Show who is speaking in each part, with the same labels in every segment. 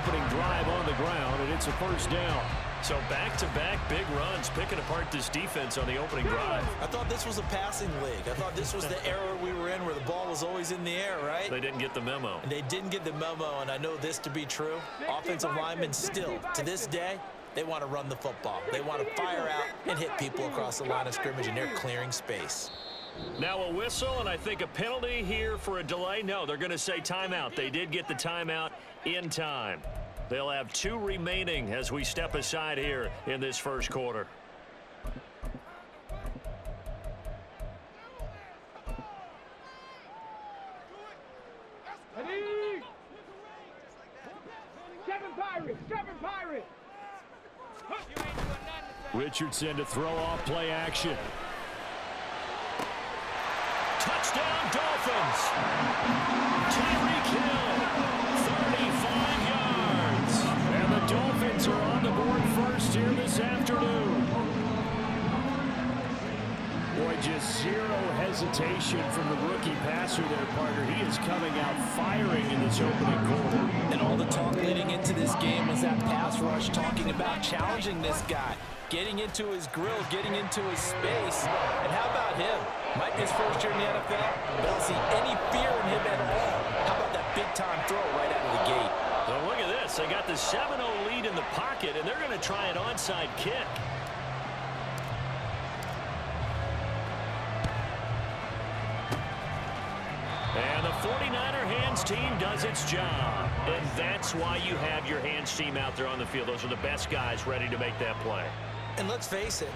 Speaker 1: opening drive on the ground, and it's a first down.
Speaker 2: So back-to-back big runs, picking apart this defense on the opening drive.
Speaker 3: I thought this was a passing league. I thought this was the era we were in where the ball was always in the air, right?
Speaker 2: They didn't get the memo.
Speaker 3: And they didn't get the memo, and I know this to be true. Offensive linemen still, to this day, they want to run the football. They want to fire out and hit people across the line of scrimmage, and they're clearing space.
Speaker 2: Now a whistle, and I think a penalty here for a delay. No, they're going to say timeout. They did get the timeout in time. They'll have 2 remaining as we step aside here in this first quarter.
Speaker 1: Seven Pirates. Richardson to throw off play action.
Speaker 2: Touchdown, Dolphins. Tyreek Hill, 35 yards.
Speaker 1: And the Dolphins are on the board first here this afternoon. Boy, just zero hesitation from the rookie passer there, partner. He is coming out firing in this opening quarter.
Speaker 3: And all the talk leading into this game was that pass rush, talking about challenging this guy, getting into his grill, getting into his space. And how about him? Might be his first year in the NFL, but I don't see any fear in him at all. How about that big-time throw right out of the gate?
Speaker 2: Well, look at this. They got the 7-0 lead in the pocket, and they're going to try an onside kick. And the 49er hands team does its job. And that's why you have your hands team out there on the field. Those are the best guys ready to make that play.
Speaker 3: And let's face it,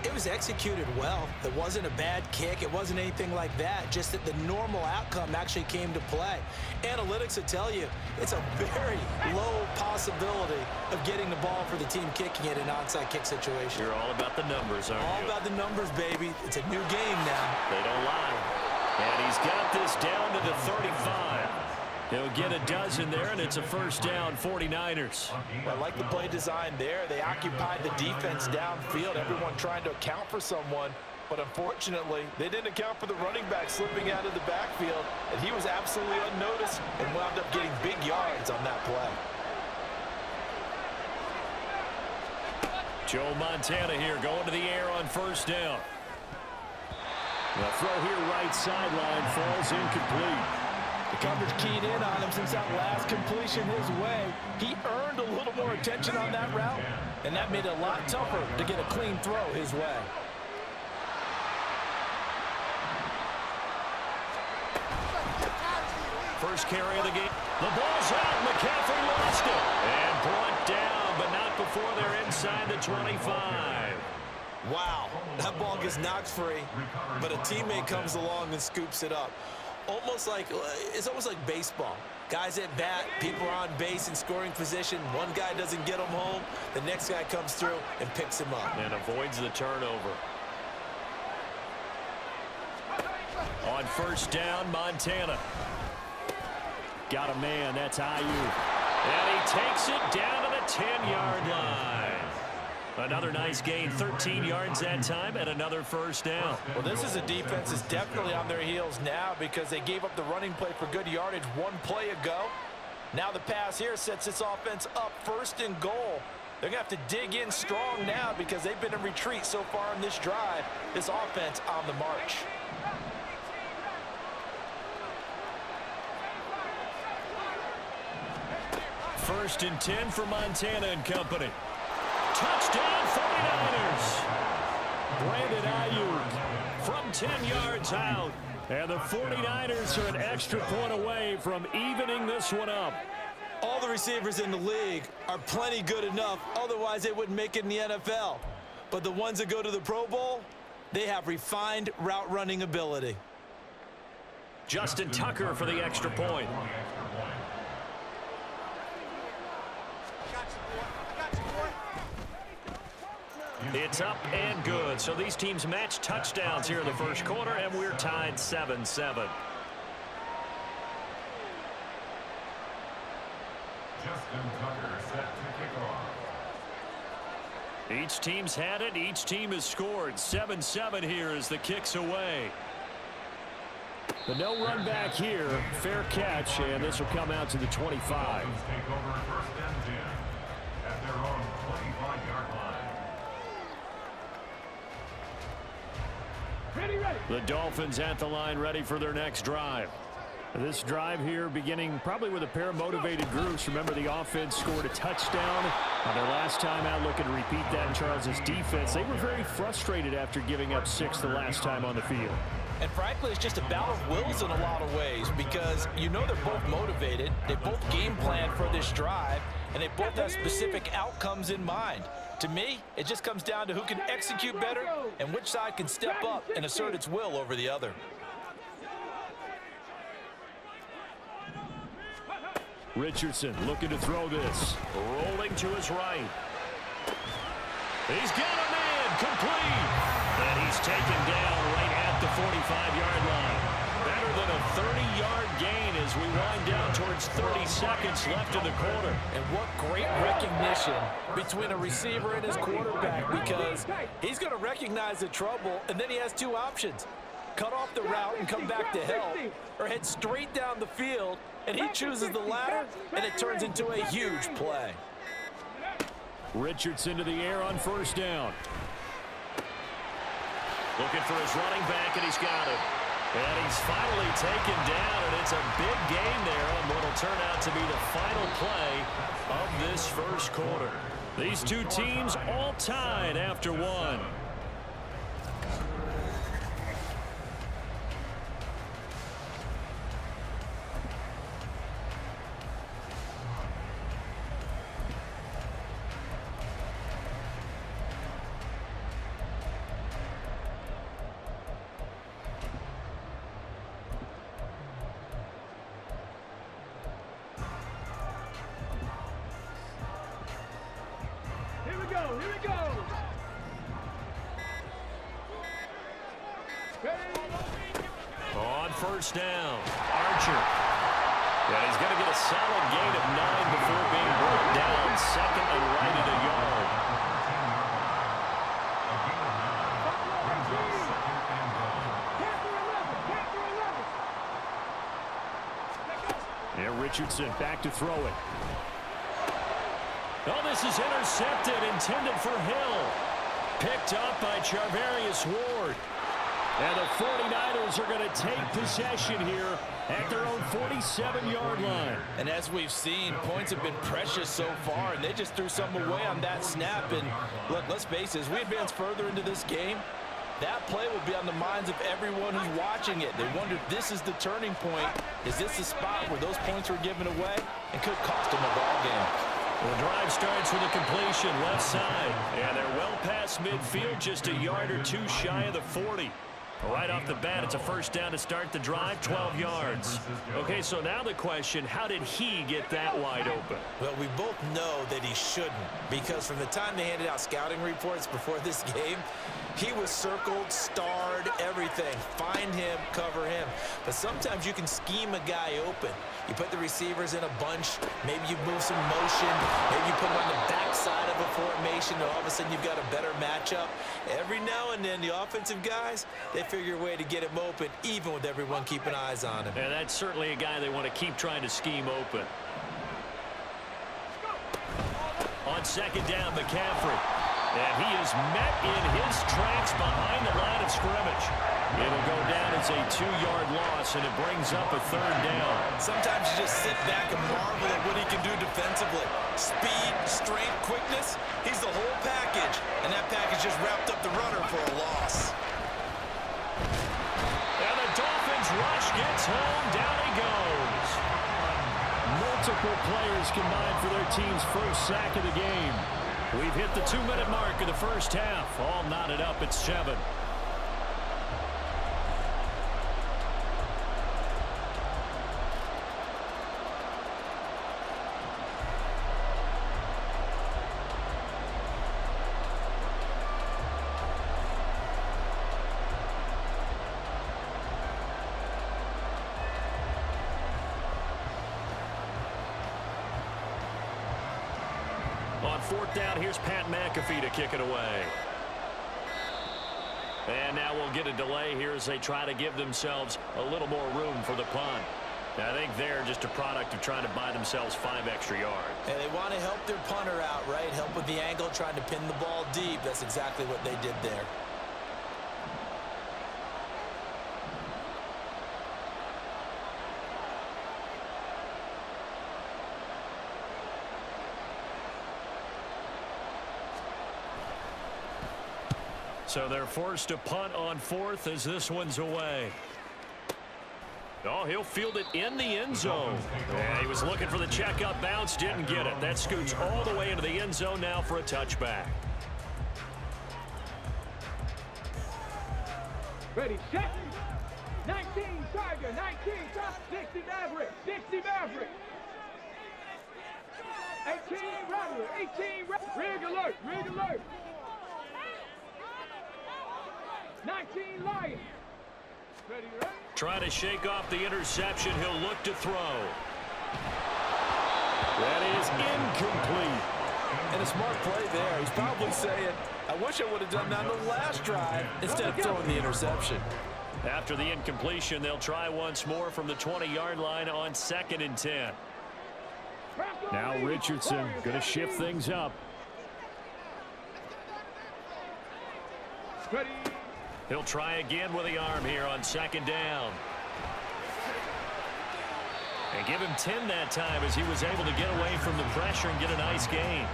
Speaker 3: it was executed well. It wasn't a bad kick. It wasn't anything like that. Just that the normal outcome actually came to play. Analytics will tell you it's a very low possibility of getting the ball for the team kicking it in an onside kick situation.
Speaker 2: You're all about the numbers, aren't you?
Speaker 3: All about the numbers, baby. It's a new game now.
Speaker 2: They don't lie. And he's got this down to the 35. He'll get a dozen there, and it's a first down, 49ers.
Speaker 3: I like the play design there. They occupied the defense downfield, everyone trying to account for someone. But unfortunately, they didn't account for the running back slipping out of the backfield, and he was absolutely unnoticed and wound up getting big yards on that play.
Speaker 2: Joe Montana here going to the air on first down.
Speaker 1: The throw here right sideline falls incomplete.
Speaker 3: The coverage keyed in on him since that last completion his way. He earned a little more attention on that route, and that made it a lot tougher to get a clean throw his way.
Speaker 2: First carry of the game. The ball's out. McCaffrey lost it. And brought down, but not before they're inside the 25.
Speaker 3: Wow, that ball gets knocked free, but a teammate comes along and scoops it up. It's almost like baseball. Guys at bat, people are on base in scoring position. One guy doesn't get him home. The next guy comes through and picks him up.
Speaker 2: And avoids the turnover. On first down, Montana.
Speaker 1: Got a man, that's Ayuk.
Speaker 2: And he takes it down to the 10-yard line. Another nice gain, 13 yards that time, and another first down.
Speaker 3: Well, this is a defense that's definitely on their heels now because they gave up the running play for good yardage one play ago. Now the pass here sets this offense up first and goal. They're going to have to dig in strong now because they've been in retreat so far in this drive. This offense on the march.
Speaker 2: First and 10 for Montana and company. Touchdown 49ers.
Speaker 1: Brandon Ayuk
Speaker 2: from 10 yards out.
Speaker 1: And the 49ers are an extra point away from evening this one up.
Speaker 3: All the receivers in the league are plenty good enough. Otherwise, they wouldn't make it in the NFL. But the ones that go to the Pro Bowl, they have refined route running ability.
Speaker 2: Justin Tucker for the extra point. It's up and good. So these teams match touchdowns here in the first quarter, and we're tied 7-7.
Speaker 4: Justin Tucker set to kick off.
Speaker 2: Each team's had it. Each team has scored. 7-7 here as the kick's away.
Speaker 1: The no run back here. Fair catch, and this will come out to the 25.
Speaker 4: Take over first and
Speaker 1: The Dolphins at the line, ready for their next drive. This drive here beginning probably with a pair of motivated groups. Remember, the offense scored a touchdown on their last time out, looking to repeat that in Charles' defense. They were very frustrated after giving up 6 the last time on the field.
Speaker 3: And frankly, it's just a battle of wills in a lot of ways because you know they're both motivated. They both game plan for this drive, and they both have specific outcomes in mind. To me, it just comes down to who can execute better and which side can step up and assert its will over the other.
Speaker 1: Richardson looking to throw this.
Speaker 2: Rolling to his right. He's got a man complete. And he's taken down right at the 45-yard line. Better than a 30-yard gain as we wind down towards 30 seconds left in the quarter.
Speaker 3: And what great recognition between a receiver and his quarterback, because he's going to recognize the trouble, and then he has two options. Cut off the route and come back to help, or head straight down the field, and he chooses the latter, and it turns into a huge play.
Speaker 1: Richardson to the air on first down.
Speaker 2: Looking for his running back, and he's got it. And he's finally taken down, and it's a big gain there on what will turn out to be the final play of this first quarter. These two teams all tied after one. On first down, Archer. And he's going to get a solid gain of 9 before being brought down. Second and right at a yard.
Speaker 1: And Richardson back to throw it.
Speaker 2: Oh, this is intercepted, intended for Hill. Picked up by Charvarius Ward.
Speaker 1: And the 49ers are going to take possession here at their own 47-yard line.
Speaker 3: And as we've seen, points have been precious so far, and they just threw some away on that snap. And look, let's face it, as we advance further into this game, that play will be on the minds of everyone who's watching it. They wonder if this is the turning point. Is this the spot where those points were given away and could cost them a ball game?
Speaker 2: The drive starts with a completion left side. And they're well past midfield, just a yard or two shy of the 40. Right off the bat, it's a first down to start the drive, 12 yards. Okay, so now the question, how did he get that wide open?
Speaker 3: Well, we both know that he shouldn't, because from the time they handed out scouting reports before this game, he was circled, starred, everything. Find him, cover him. But sometimes you can scheme a guy open. You put the receivers in a bunch. Maybe you move some motion. Maybe you put them on the backside of a formation, and all of a sudden you've got a better matchup. Every now and then, the offensive guys, they figure a way to get him open, even with everyone keeping eyes on him.
Speaker 2: And that's certainly a guy they want to keep trying to scheme open. On second down, McCaffrey. And he is met in his tracks behind the line of scrimmage. It'll go down as a 2-yard loss, and it brings up a third down.
Speaker 3: Sometimes you just sit back and marvel at what he can do defensively. Speed, strength, quickness, he's the whole package. And that package just wrapped up the runner for a loss.
Speaker 2: And the Dolphins rush gets home. Down he goes.
Speaker 1: Multiple players combined for their team's first sack of the game. We've hit the 2-minute mark of the first half. All knotted up at 7.
Speaker 2: On fourth down, here's Pat McAfee to kick it away. And now we'll get a delay here as they try to give themselves a little more room for the punt. I think they're just a product of trying to buy themselves 5 extra yards.
Speaker 3: And they want to help their punter out, right? Help with the angle, trying to pin the ball deep. That's exactly what they did there.
Speaker 2: So they're forced to punt on fourth as this one's away. Oh, he'll field it in the end zone. Yeah, he was looking for the checkup bounce, didn't get it. That scoots all the way into the end zone now for a touchback.
Speaker 5: Ready, set. 19, Tiger, 19, top 60 Maverick, 60 Maverick. 18, Rattler, 18, rig alert, rig alert. 19, Lion. Ready, ready?
Speaker 2: Trying to shake off the interception. He'll look to throw.
Speaker 1: That is incomplete.
Speaker 3: And a smart play there. He's probably saying, I wish I would have done that on the last drive instead of throwing the interception.
Speaker 2: After the incompletion, they'll try once more from the 20-yard line on 2nd and 10.
Speaker 1: Now Richardson going to shift things up.
Speaker 5: Ready.
Speaker 2: He'll try again with the arm here on 2nd down. And give him 10 that time as he was able to get away from the pressure and get a nice gain.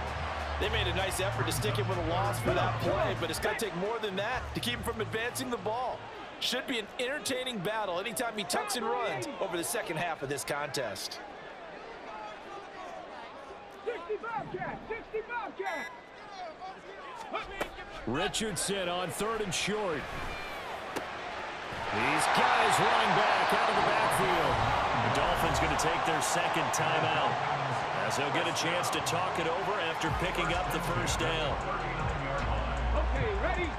Speaker 3: They made a nice effort to stick him with a loss for that play, but it's going to take more than that to keep him from advancing the ball. Should be an entertaining battle anytime he tucks and runs over the second half of this contest.
Speaker 5: 60 Bobcat, 60 Bobcat.
Speaker 1: Richardson on 3rd and short. These guys running back out of the backfield.
Speaker 2: The Dolphins going to take their 2nd timeout as they'll get a chance to talk it over after picking up the first down.
Speaker 5: Okay, ready.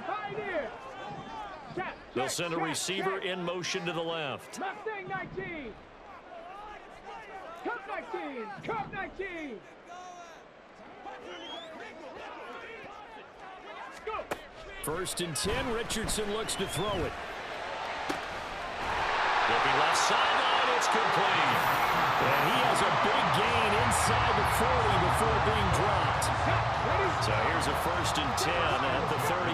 Speaker 5: Pioneer.
Speaker 2: They'll send a receiver in motion to the left.
Speaker 5: Mustang 19. Cup 19. Cup 19. Go.
Speaker 1: 1st and 10. Richardson looks to throw it.
Speaker 2: Looking left sideline, it's complete.
Speaker 1: And he has a big gain inside the 40 before being dropped.
Speaker 2: So here's a 1st and 10 at the 38.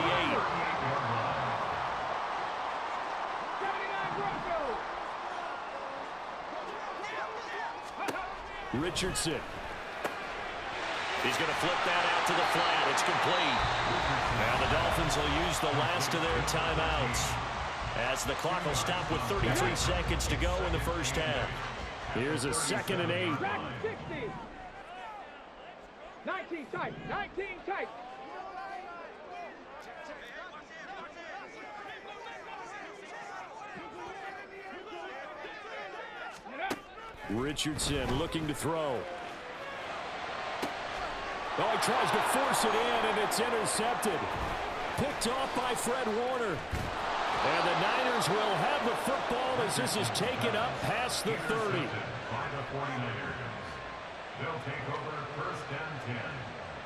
Speaker 1: Richardson.
Speaker 2: He's going to flip that out to the flat. It's complete. Now the Dolphins will use the last of their timeouts as the clock will stop with 33 seconds to go in the first half.
Speaker 1: Here's a 2nd and 8.
Speaker 5: 60. 19 tight. 19 tight.
Speaker 1: Richardson looking to throw. Oh, he tries to force it in, and it's intercepted. Picked off by Fred Warner. And the Niners will have the football as this is taken up past the 30.
Speaker 4: By the 49ers. They'll take over 1st and 10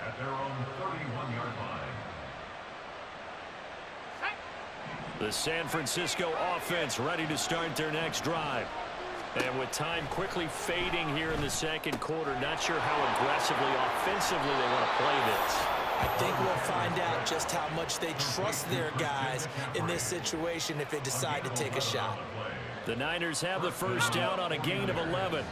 Speaker 4: at their own 31-yard line.
Speaker 2: The San Francisco offense ready to start their next drive. And with time quickly fading here in the 2nd quarter, not sure how aggressively, offensively they want to play this.
Speaker 6: I think we'll find out just how much they trust their guys in this situation if they decide to take a shot.
Speaker 2: The Niners have the first down on a gain of 11.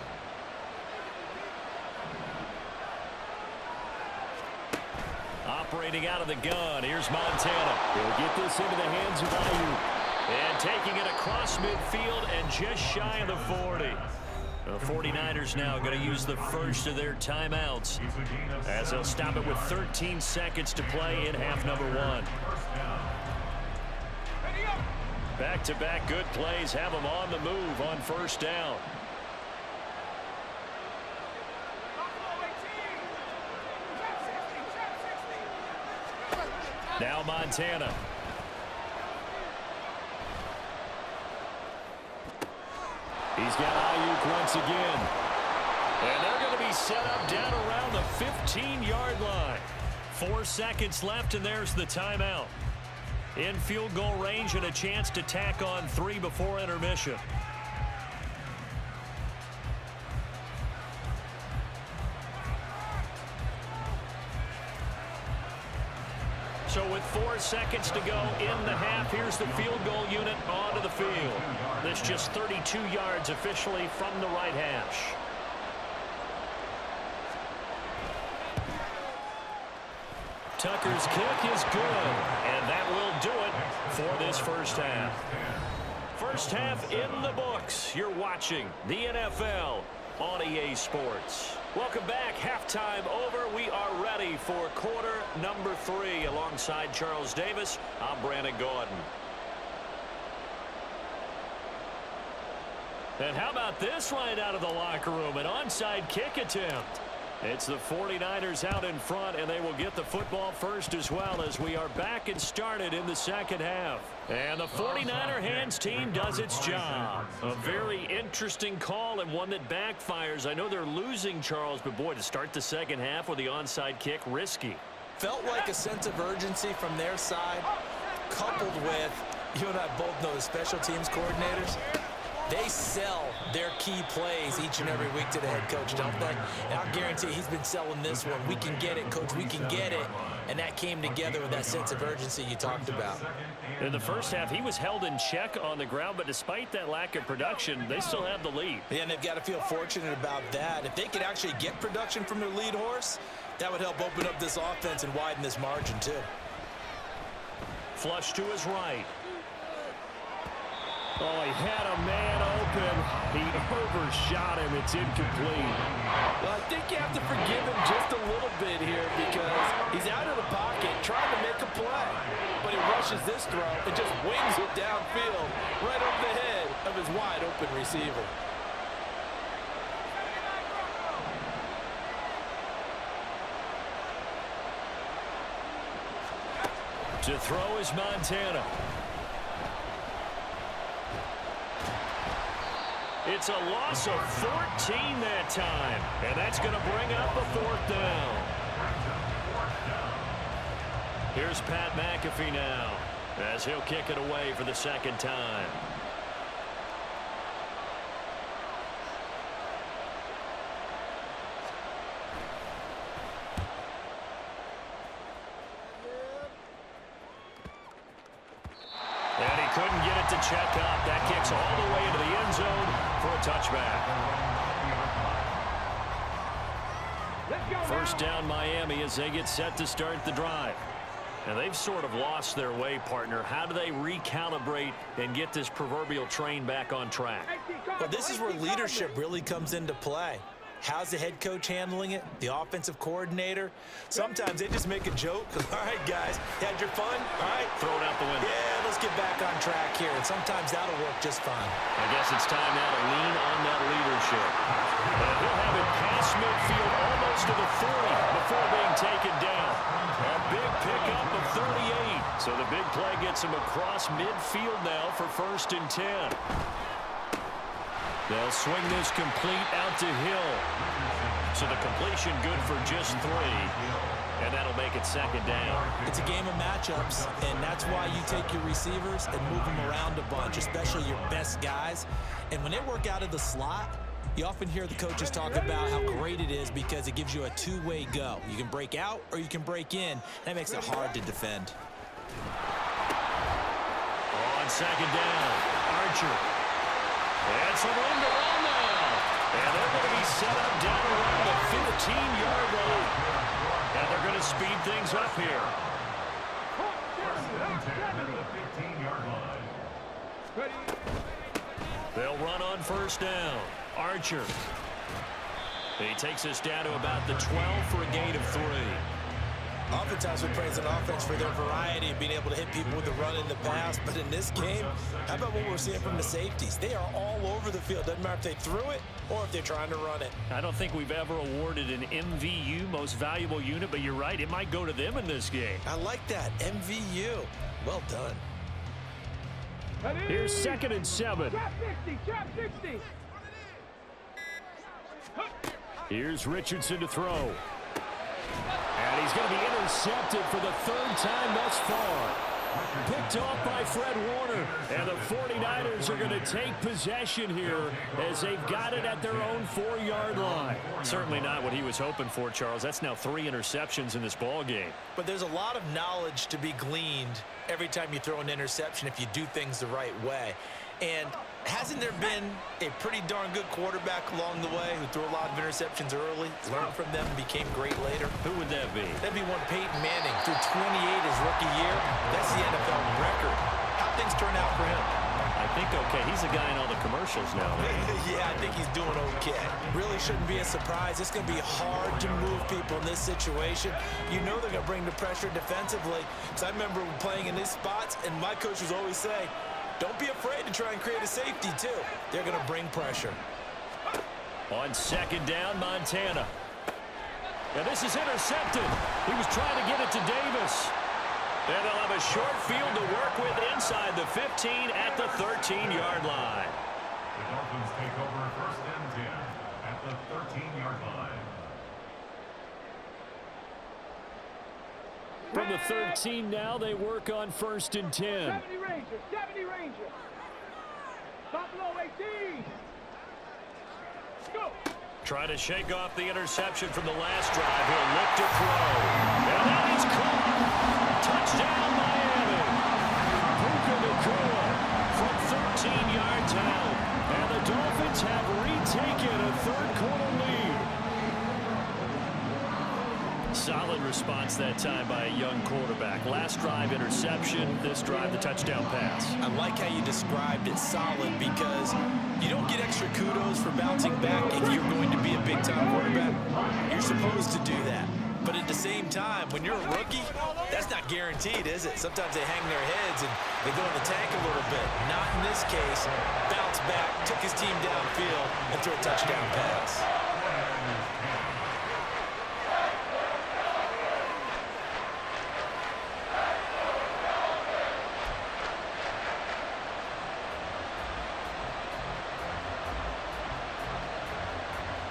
Speaker 2: Operating out of the gun, here's Montana.
Speaker 1: He'll get this into the hands of Ayuk.
Speaker 2: And taking it across midfield and just shy of the 40. The 49ers now going to use the first of their timeouts as they'll stop it with 13 seconds to play in half number 1. Back-to-back good plays have them on the move on 1st down. Now Montana.
Speaker 1: He's got Ayuk once again.
Speaker 2: And they're going to be set up down around the 15-yard line. 4 seconds left, and there's the timeout. In field goal range and a chance to tack on 3 before intermission. So with 4 seconds to go in the half, here's the field goal unit onto the field. That's just 32 yards officially from the right hash. Tucker's kick is good, and that will do it for this first half. First half in the books. You're watching the NFL on EA Sports. Welcome back. Halftime over. We are ready for quarter number 3. Alongside Charles Davis, I'm Brandon Gordon. And how about this right out of the locker room? An onside kick attempt. It's the 49ers out in front, and they will get the football first as well as we are back and started in the second half. And the 49er hands team does its job. A very interesting call and one that backfires. I know they're losing, Charles, but boy, to start the second half with the onside kick, risky.
Speaker 6: Felt like a sense of urgency from their side, coupled with, you and I both know the special teams coordinators. They sell their key plays each and every week to the head coach, don't they? And I'll guarantee he's been selling this one. We can get it, coach. We can get it. And that came together with that sense of urgency you talked about.
Speaker 1: In the first half, he was held in check on the ground, but despite that lack of production, they still have the lead.
Speaker 6: Yeah, and they've got to feel fortunate about that. If they could actually get production from their lead horse, that would help open up this offense and widen this margin, too.
Speaker 1: Flush to his right. Oh, he had a man open. He overshot him. It's incomplete.
Speaker 3: Well, I think you have to forgive him just a little bit here because he's out of the pocket trying to make a play. But he rushes this throw and just wings it downfield right over the head of his wide-open receiver.
Speaker 1: To throw is Montana.
Speaker 2: It's a loss of 14 that time, and that's going to bring up a 4th down. Here's Pat McAfee now as he'll kick it away for the second time. And he couldn't get it to check up. That kicks all the way into the end zone for a touchback. First down Miami as they get set to start the drive. And they've sort of lost their way, partner. How do they recalibrate and get this proverbial train back on track?
Speaker 6: Well, this is where leadership really comes into play. How's the head coach handling it? The offensive coordinator? Sometimes they just make a joke. All right, guys, you had your fun? All right.
Speaker 2: Throw it out the window.
Speaker 6: Yeah, let's get back on track here. And sometimes that'll work just fine.
Speaker 2: I guess it's time now to lean on that leadership. And he'll have it past midfield almost to the 40 before being taken down. A big pickup of 38. So the big play gets him across midfield now for 1st and 10. They'll swing this complete out to Hill. So the completion good for just 3. And that'll make it 2nd down.
Speaker 6: It's a game of matchups, and that's why you take your receivers and move them around a bunch, especially your best guys. And when they work out of the slot, you often hear the coaches talk about how great it is because it gives you a two-way go. You can break out or you can break in. That makes it hard to defend.
Speaker 2: On 2nd down, Archer. And some room to run now. And they're going to be set up down around the 15-yard line. And they're going to speed things up here. They'll run on 1st down. Archer. He takes us down to about the 12 for a gain of 3.
Speaker 6: Oftentimes we praise an offense for their variety of being able to hit people with the run in the pass. But in this game, how about what we're seeing from the safeties? They are all over the field. Doesn't matter if they threw it or if they're trying to run it.
Speaker 1: I don't think we've ever awarded an MVU, most valuable unit, but you're right. It might go to them in this game.
Speaker 6: I like that. MVU. Well done.
Speaker 1: Here's 2nd and 7.
Speaker 5: Trap 60, trap 60.
Speaker 1: Here's Richardson to throw. And he's going to be intercepted for the 3rd time thus far. Picked off by Fred Warner. And the 49ers are going to take possession here as they've got it at their own 4-yard line.
Speaker 2: Certainly not what he was hoping for, Charles. That's now 3 interceptions in this ball game.
Speaker 6: But there's a lot of knowledge to be gleaned every time you throw an interception if you do things the right way. And hasn't there been a pretty darn good quarterback along the way who threw a lot of interceptions early, learned from them, and became great later?
Speaker 2: Who would that be?
Speaker 6: That'd be one Peyton Manning. Threw 28 his rookie year. That's the NFL record. How'd things turn out for him?
Speaker 2: I think okay. He's a guy in all the commercials now.
Speaker 6: Yeah, I think he's doing okay. Really shouldn't be a surprise. It's going to be hard to move people in this situation. You know they're going to bring the pressure defensively. Because I remember playing in these spots, and my coach was always saying, don't be afraid to try and create a safety, too. They're going to bring pressure.
Speaker 2: On second down, Montana. And this is intercepted. He was trying to get it to Davis. And they'll have a short field to work with inside the 15 at the 13-yard line.
Speaker 4: The Dolphins take over first and 10 at the 13-yard line.
Speaker 1: From the 13 now, they work on first and 10.
Speaker 5: 70 Rangers, 70 Rangers. Buffalo 18. Go.
Speaker 2: Trying to shake off the interception from the last drive. He'll look to throw. And that is caught. Touchdown, Miami. Puka Nacua from 13 yards out. And the Dolphins have retaken a third-quarter lead. Solid response that time by a young quarterback. Last drive, interception. This drive, the touchdown pass.
Speaker 6: I like how you described it, solid, because you don't get extra kudos for bouncing back if you're going to be a big-time quarterback. You're supposed to do that. But at the same time, when you're a rookie, that's not guaranteed, is it? Sometimes they hang their heads and they go in the tank a little bit. Not in this case. Bounce back, took his team downfield, and threw a touchdown pass.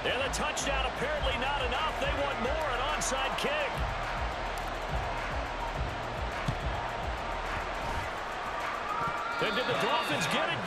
Speaker 2: And the touchdown apparently not enough. They want more, an onside kick. And did the Dolphins get it?